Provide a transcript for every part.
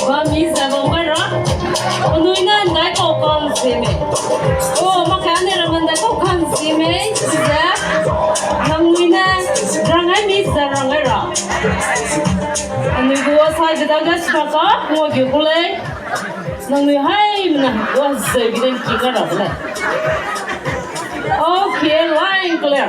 và mi sẽ vòng quay đó, nuôi nên đại cổ con Zeme, mà cái này là mình đại cổ con Zeme, giờ làm nuôi nên rằng ai mi sẽ rằng ai rồi, nuôi đua sai cái đó cái sao có, mua kiểu cô lấy, nuôi hay mình đua sai cái đấy kia đó lấy, okay, line clear.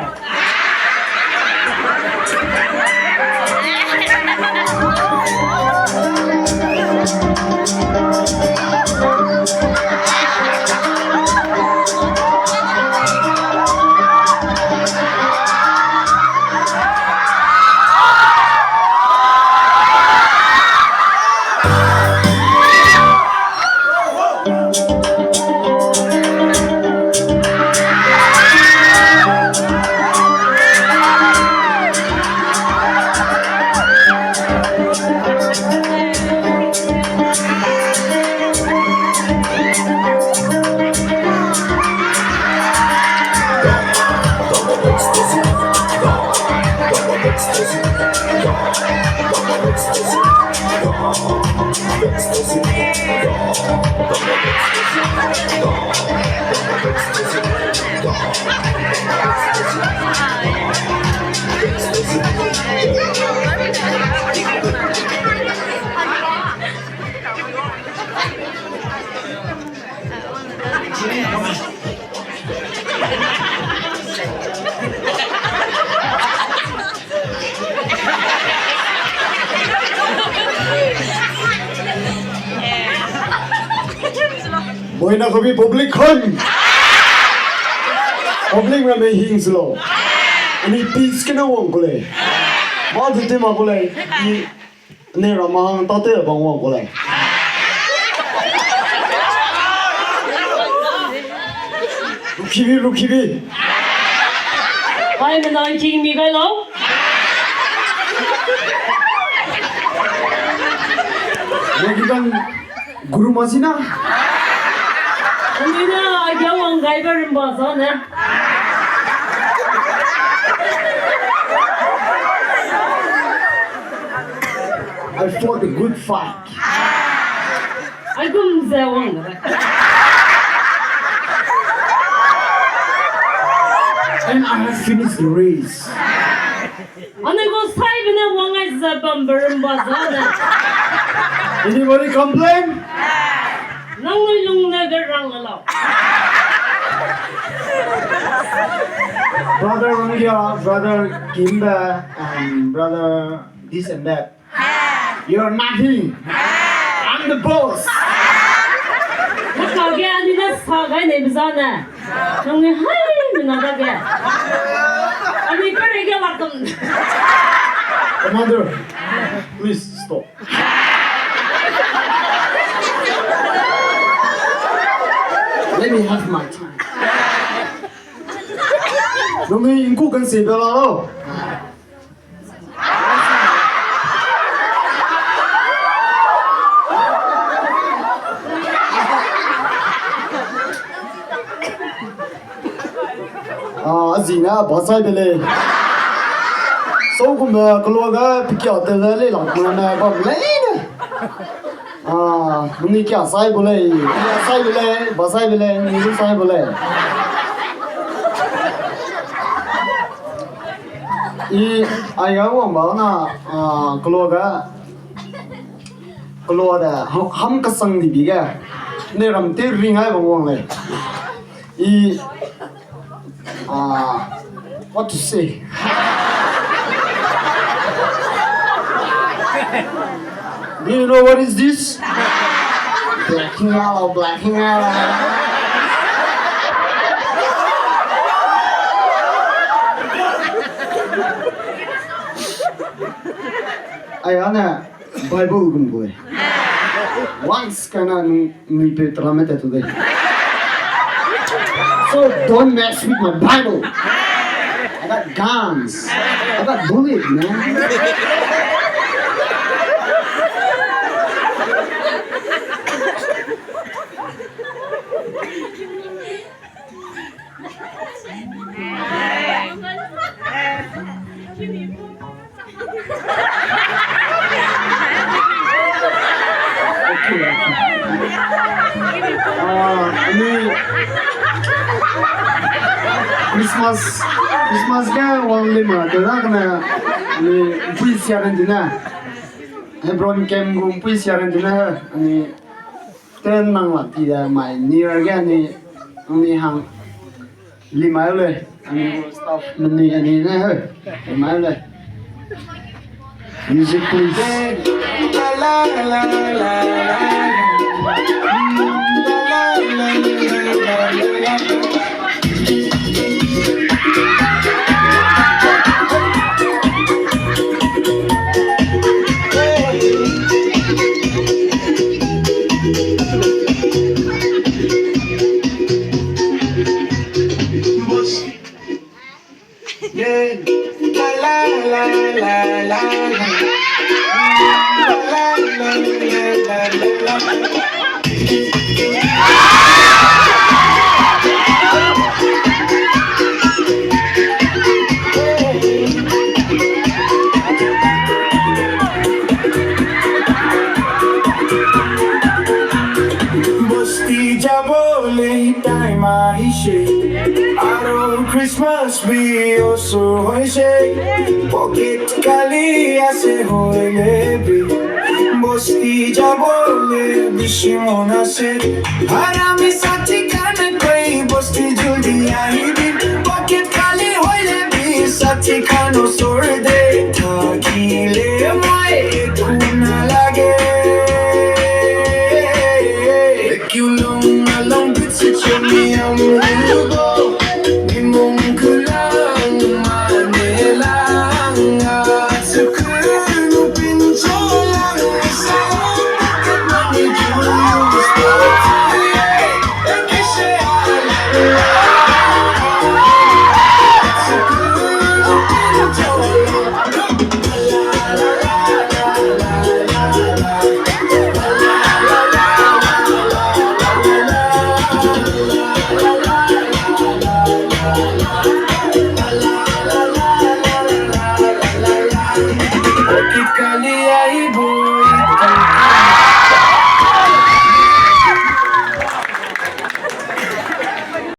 Mỗi năm có bị public hơn, public mà mình hình slow, anh ấy peace cái nào cũng có lẽ, bao nhiêu mà có lẽ, này là mang tao tới bằng hoàng có lẽ. Rukibi. Ai mình nói chuyện mi cái lâu? Lagi kan guru masih na. Nuôi na giáo hoàng gái vào rừng bò sao nè? I fought a good fight. Ai cũng giáo hoàng rồi. And I have finished the race. Anh ấy có sai bên nào hoàng ai sẽ bấm rừng bò sao nè? Anybody complain? Nông nuôi lung này cái răng là lâu. Brother Rangia, brother Kimba, and brother this and that. You're nothing. I'm the boss. Nó cao cái anh ấy nó sao cái này bây giờ nè? Nông nuôi hay mình nói ra kìa. Anh ấy có này cái mặt cầm. Commander, please stop. Let me have my time. Don't be in cook and say hello. Gì nữa, bỏ sai về lên. Số của mình, cái lúa cái bị kéo từ lên lên lỏng mà này còn lấy nữa. Mình đi kéo sai về lên, sai về lên, bỏ sai về lên, mình đi sai về lên. Ai ông bảo là cái lúa đó ham cái sang đi bị cái, nên làm thế ring hay bằng vòng này. What to say? Do you know what is this? Blacking out. Ayana, Bible gumboy. Once kana ni petramete today. So don't mess with my Bible. got guns. I got bullets, man. Okay. Ini Christmas kan orang lima, dah kena ini puisi siaran dina. Hebron kem gum puisi siaran dina. Ini tenang lah tidak main near kan ini hang lima le. Ini staff ini lima le. Music please. La la la la Christmas be also hoise pocket kali ase hoye be bosti jabole bishimona se harami sati kane koi bosti juldi aibi pocket kali hoye be sati kano sorde thakile mai kuna lage kulung along with such a me kali ai boy